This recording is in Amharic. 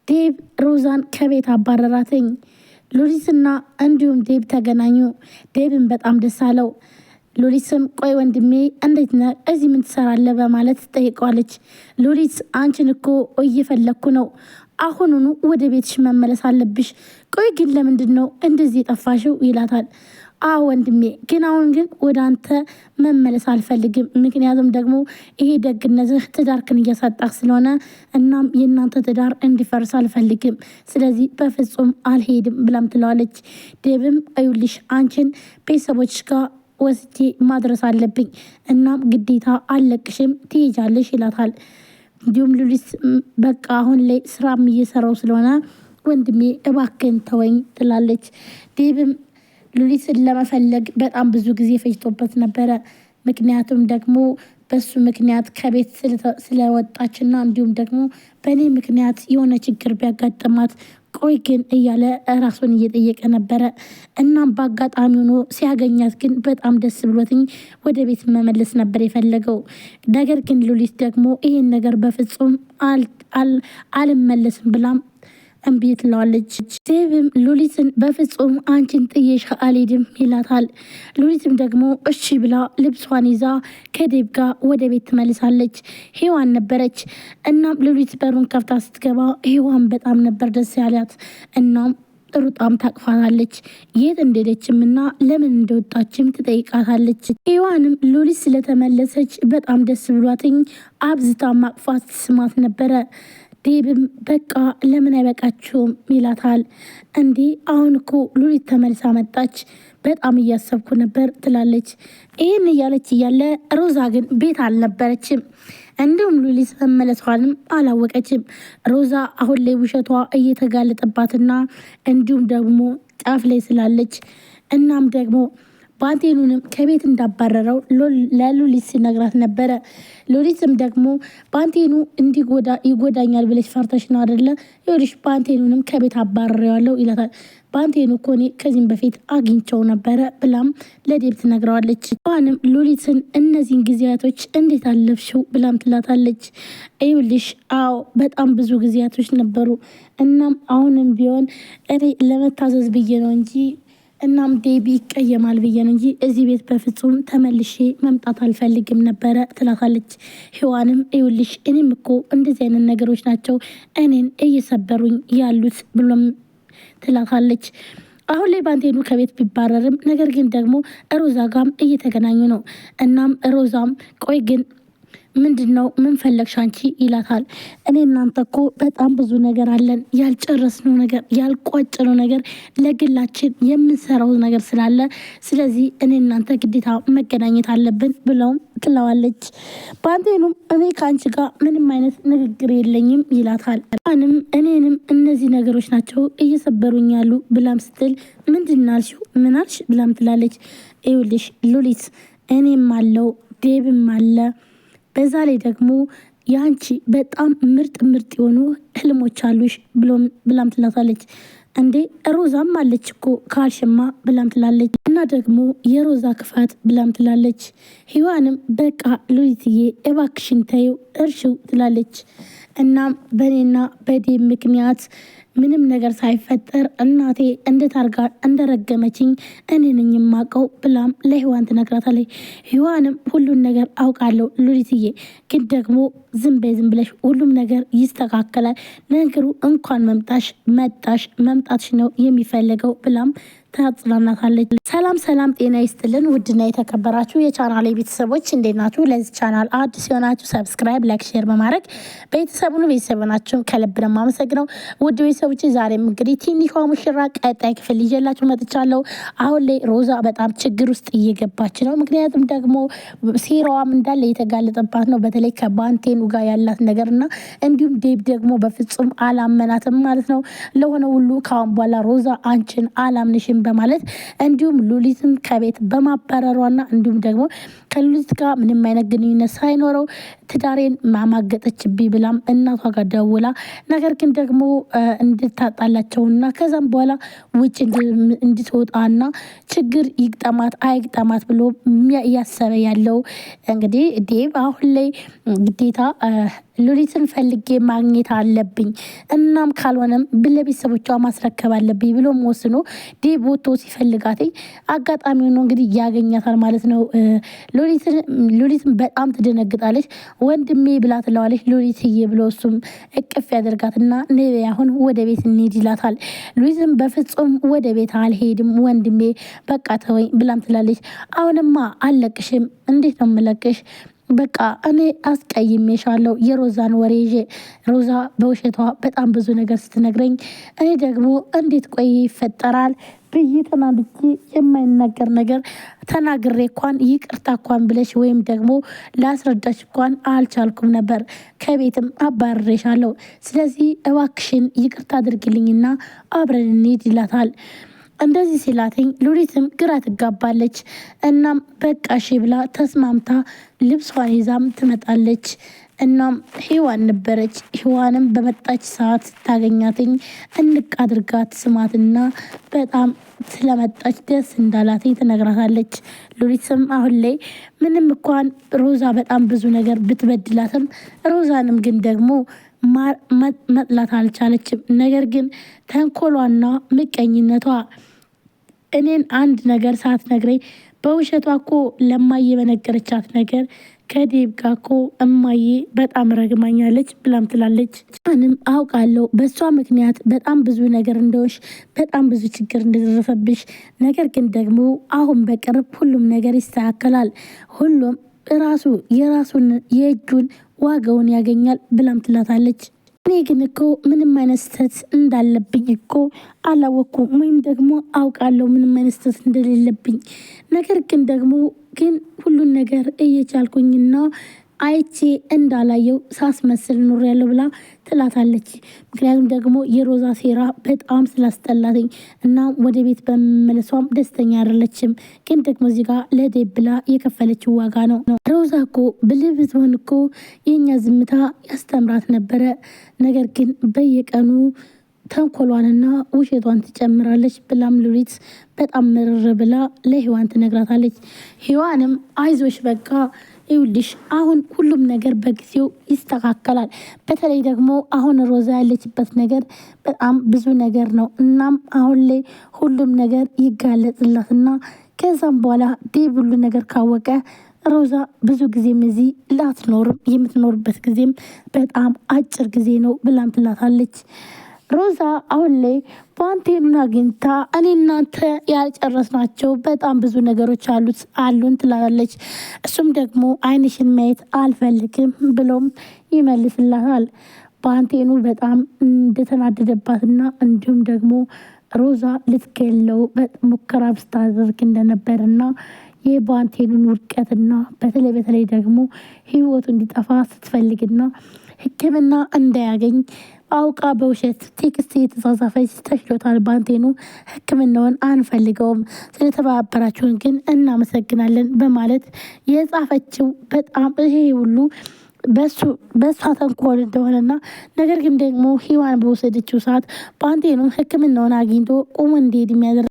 ዴብ ሮዛን ከቤት አባረራትኝ። ሉሊትና እንዲሁም ዴብ ተገናኙ። ዴብን በጣም ደስ አለው። ሉሊትም ቆይ ወንድሜ እንዴት ነህ? እዚህ ምን ትሰራለህ? በማለት ትጠይቀዋለች። ሉሊት አንቺን እኮ እየፈለግኩ ነው። አሁኑኑ ወደ ቤትሽ መመለስ አለብሽ። ቆይ ግን ለምንድን ነው እንደዚህ የጠፋሽው? ይላታል። ወንድሜ ግን አሁን ግን ወደ አንተ መመለስ አልፈልግም። ምክንያቱም ደግሞ ይሄ ደግነትህ ትዳርክን እያሳጣህ ስለሆነ እናም የእናንተ ትዳር እንዲፈርስ አልፈልግም። ስለዚህ በፍጹም አልሄድም ብላም ትለዋለች። ዴብም እዩልሽ አንቺን ቤተሰቦች ጋር ወስጄ ማድረስ አለብኝ። እናም ግዴታ አለቅሽም ትሄጃለሽ ይላታል። እንዲሁም ሉሊት በቃ አሁን ላይ ስራም እየሰራው ስለሆነ ወንድሜ እባክን ተወኝ ትላለች። ዴብም ሉሊትን ለመፈለግ በጣም ብዙ ጊዜ ፈጅቶበት ነበረ። ምክንያቱም ደግሞ በሱ ምክንያት ከቤት ስለወጣችና እንዲሁም ደግሞ በእኔ ምክንያት የሆነ ችግር ቢያጋጥማት ቆይ ግን እያለ ራሱን እየጠየቀ ነበረ። እናም በአጋጣሚ ሆኖ ሲያገኛት ግን በጣም ደስ ብሎትኝ ወደ ቤት መመለስ ነበር የፈለገው። ነገር ግን ሉሊት ደግሞ ይህን ነገር በፍጹም አልመለስም ብላም እምቢ ትለዋለች። ዴብም ሉሊትን በፍጹም አንቺን ጥዬሽ አልሄድም ይላታል። ሉሊትም ደግሞ እሺ ብላ ልብሷን ይዛ ከዴብ ጋር ወደ ቤት ትመልሳለች። ሔዋን ነበረች። እናም ሉሊት በሩን ከፍታ ስትገባ ሔዋን በጣም ነበር ደስ ያላት። እናም ሩጣም ታቅፋታለች። የት እንደሄደችም እና ለምን እንደወጣችም ትጠይቃታለች። ሔዋንም ሉሊት ስለተመለሰች በጣም ደስ ብሏትኝ አብዝታ ማቅፋት ስማት ነበረ። ዴብም በቃ ለምን አይበቃችሁም ይላታል። እንዲህ አሁን እኮ ሉሊት ተመልሳ መጣች፣ በጣም እያሰብኩ ነበር ትላለች። ይህን እያለች እያለ ሮዛ ግን ቤት አልነበረችም። እንዲሁም ሉሊት መመለሷንም አላወቀችም። ሮዛ አሁን ላይ ውሸቷ እየተጋለጠባትና እንዲሁም ደግሞ ጫፍ ላይ ስላለች እናም ደግሞ ባንቴኑንም ከቤት እንዳባረረው ለሉሊት ሲነግራት ነበረ። ሉሊትም ደግሞ ባንቴኑ ይጎዳኛል ብለሽ ፈርተሽ ነው አደለ? ይኸውልሽ ባንቴኑንም ከቤት አባረረዋለሁ ይላታል። ባንቴኑ እኮ እኔ ከዚህም በፊት አግኝቸው ነበረ ብላም ለዴብ ትነግረዋለች። ሔዋንም ሉሊትን እነዚህን ጊዜያቶች እንዴት አለፍሽው ብላም ትላታለች። ይኸውልሽ በጣም ብዙ ጊዜያቶች ነበሩ። እናም አሁንም ቢሆን እኔ ለመታዘዝ ብዬ ነው እንጂ እናም ዴብ ይቀየማል ብዬ ነው እንጂ እዚህ ቤት በፍጹም ተመልሼ መምጣት አልፈልግም ነበረ ትላታለች። ሔዋንም ይኸውልሽ እኔም እኮ እንደዚህ አይነት ነገሮች ናቸው እኔን እየሰበሩኝ ያሉት ብሎም ትላታለች። አሁን ላይ ባንቴኑ ከቤት ቢባረርም ነገር ግን ደግሞ ሮዛ ጋም እየተገናኙ ነው። እናም ሮዛም ቆይ ግን ምንድን ነው ምን ፈለግሽ አንቺ ይላታል። እኔ እናንተ እኮ በጣም ብዙ ነገር አለን፣ ያልጨረስነው ነገር ያልቋጭነው ነገር ለግላችን የምንሰራው ነገር ስላለ ስለዚህ እኔ እናንተ ግዴታ መገናኘት አለብን ብለውም ትለዋለች። ባንቴኑም እኔ ከአንቺ ጋር ምንም አይነት ንግግር የለኝም ይላታል። እኔንም እነዚህ ነገሮች ናቸው እየሰበሩኝ ያሉ ብላም ስትል ምንድን አልሽው? ምን አልሽ? ብላም ትላለች። ይኸውልሽ ሉሊት እኔም አለው ዴብም አለ በዛ ላይ ደግሞ የአንቺ በጣም ምርጥ የሆኑ ህልሞች አሉሽ ብላም ትላታለች። እንዴ ሮዛም አለች እኮ ካልሽማ ብላም ትላለች። እና ደግሞ የሮዛ ክፋት ብላም ትላለች። ሔዋንም በቃ ሉሊትዬ እባክሽን ተይው እርሽው ትላለች። እናም በእኔና በዴብ ምክንያት ምንም ነገር ሳይፈጠር እናቴ እንዴት አርጋ እንደረገመችኝ እኔ ነኝ የማውቀው ብላም ለሔዋን ትነግራታለች። ሔዋንም ሁሉን ነገር አውቃለሁ ሉሊትዬ፣ ግን ደግሞ ዝም ብለሽ ሁሉም ነገር ይስተካከላል፣ ነገሩ እንኳን መምጣትሽ ነው የሚፈልገው ብላም ታጽናናታለች። ሰላም ጤና ይስጥልን። ውድና የተከበራችሁ የቻናሌ ቤተሰቦች እንዴት ናችሁ? ለዚህ ቻናል አዲስ የሆናችሁ ሰብስክራይብ፣ ላይክ፣ ሼር በማድረግ ቤተሰብ ናችሁ ከልብ ነው የማመሰግነው። ውድ ቤተሰቦች ዛሬም እንግዲህ ትንሿ ሙሽራ ቀጣይ ክፍል ይዤላችሁ መጥቻለሁ። አሁን ላይ ሮዛ በጣም ችግር ውስጥ እየገባች ነው። ምክንያቱም ደግሞ ሴራዋም እንዳለ የተጋለጠባት ነው። በተለይ ከባንቴኑ ጋር ያላት ነገርና እንዲሁም ዴብ ደግሞ በፍጹም አላመናትም ማለት ነው። ለሆነ ሁሉ ካሁን በኋላ ሮዛ አንቺን አላምንሽም በማለት እንዲሁም ሉሊትን ከቤት በማባረሯና እንዲሁም ደግሞ ከሉሊት ጋር ምንም አይነት ግንኙነት ሳይኖረው ትዳሬን ማማገጠችብኝ ብላም እናቷ ጋር ደውላ ነገር ግን ደግሞ እንድታጣላቸውና ከዛም በኋላ ውጭ እንድትወጣና ችግር ይግጠማት አይግጠማት ብሎ እያሰበ ያለው እንግዲህ ዴቭ አሁን ላይ ግዴታ ሉሊትን ፈልጌ ማግኘት አለብኝ እናም ካልሆነም ለቤተሰቦቿ ማስረከብ አለብኝ ብሎ ወስኖ ዴቭ ወጥቶ ሲፈልጋት አጋጣሚ ሆኖ እንግዲህ ያገኛታል ማለት ነው። ሉሊትን በጣም ትደነግጣለች። ወንድሜ ብላ ትለዋለች ሉሊትዬ ብሎ እሱም እቅፍ ያደርጋትና ነይ አሁን ወደ ቤት እንሂድ ይላታል። ሉሊትም በፍጹም ወደ ቤት አልሄድም ወንድሜ በቃ ተወኝ ብላም ትላለች። አሁንማ አልለቅሽም። እንዴት ነው የምለቅሽ? በቃ እኔ አስቀይሜሻለሁ የሮዛን ወሬ ይዤ ሮዛ በውሸቷ በጣም ብዙ ነገር ስትነግረኝ እኔ ደግሞ እንዴት ቆይ ይፈጠራል ብዬ ተናድጄ የማይናገር ነገር ተናግሬ እንኳን ይቅርታ እንኳን ብለሽ ወይም ደግሞ ላስረዳሽ እንኳን አልቻልኩም ነበር። ከቤትም አባርሬሻለሁ። ስለዚህ እባክሽን ይቅርታ አድርግልኝና አብረን እንሂድ ይላታል። እንደዚህ ሲላተኝ ሉሊትም ግራ ትጋባለች። እናም በቃ እሺ ብላ ተስማምታ ልብሷን ይዛም ትመጣለች። እናም ሔዋን ነበረች። ሔዋንም በመጣች ሰዓት ስታገኛትኝ እንቅ አድርጋት ስማትና በጣም ስለመጣች ደስ እንዳላትኝ ትነግራታለች። ሉሊትም አሁን ላይ ምንም እንኳን ሮዛ በጣም ብዙ ነገር ብትበድላትም ሮዛንም ግን ደግሞ መጥላት አልቻለችም። ነገር ግን ተንኮሏና ምቀኝነቷ እኔን አንድ ነገር ሳትነግረኝ በውሸቷ እኮ ለማየ በነገረቻት ነገር ከዴቭ ጋር እኮ እማዬ በጣም ረግማኛለች ብላም ትላለች። ንም አውቃለሁ በእሷ ምክንያት በጣም ብዙ ነገር እንደሆንሽ በጣም ብዙ ችግር እንደደረሰብሽ፣ ነገር ግን ደግሞ አሁን በቅርብ ሁሉም ነገር ይስተካከላል። ሁሉም ራሱ የራሱን የእጁን ዋጋውን ያገኛል ብላም ትላታለች። እኔ ግን እኮ ምንም አይነት ስህተት እንዳለብኝ እኮ አላወቅኩም፣ ወይም ደግሞ አውቃለሁ ምንም አይነት ስህተት እንደሌለብኝ። ነገር ግን ደግሞ ሁሉን ነገር እየቻልኩኝና አይቼ እንዳላየው ሳስመስል ኑር ያለው ብላ ትላታለች። ምክንያቱም ደግሞ የሮዛ ሴራ በጣም ስላስጠላትኝ እና ወደ ቤት በመመለሷም ደስተኛ አይደለችም። ግን ደግሞ እዚህ ጋር ለዴቭ ብላ የከፈለችው ዋጋ ነው። ሮዛ እኮ ብልህ ብትሆን እኮ የኛ ዝምታ ያስተምራት ነበረ። ነገር ግን በየቀኑ ተንኮሏንና ውሸቷን ትጨምራለች ብላም ሉሊት በጣም ምርር ብላ ለሔዋን ትነግራታለች። ሔዋንም አይዞሽ በቃ ይውልሽ አሁን ሁሉም ነገር በጊዜው ይስተካከላል። በተለይ ደግሞ አሁን ሮዛ ያለችበት ነገር በጣም ብዙ ነገር ነው። እናም አሁን ላይ ሁሉም ነገር ይጋለጽላትና ከዛም በኋላ ዴቭ ሁሉ ነገር ካወቀ ሮዛ ብዙ ጊዜም እዚህ ላትኖርም የምትኖርበት ጊዜም በጣም አጭር ጊዜ ነው ብላም ትላታለች። ሮዛ አሁን ላይ ባንቴኑን አግኝታ እኔ እናንተ ያልጨረስናቸው በጣም ብዙ ነገሮች አሉን ትላለች። እሱም ደግሞ አይንሽን ማየት አልፈልግም ብሎም ይመልስላታል። ባንቴኑ በጣም እንደተናደደባትና እንዲሁም ደግሞ ሮዛ ልትገለው ሙከራ ስታደርግ እንደነበርና የባንቴኑን ውድቀትና በተለይ ደግሞ ህይወቱ እንዲጠፋ ስትፈልግና ሕክምና እንዳያገኝ አውቃ በውሸት ቴክስት የተጻጻፈች ተሽሎታል። ባንቴኑ ሕክምናውን አንፈልገውም፣ ስለተባበራችሁን ግን እናመሰግናለን በማለት የጻፈችው በጣም ይሄ ሁሉ በእሷ ተንኮል እንደሆነና ነገር ግን ደግሞ ሔዋን በወሰደችው ሰዓት ባንቴኑ ሕክምናውን አግኝቶ ቁሞ እንዲሄድ የሚያደርግ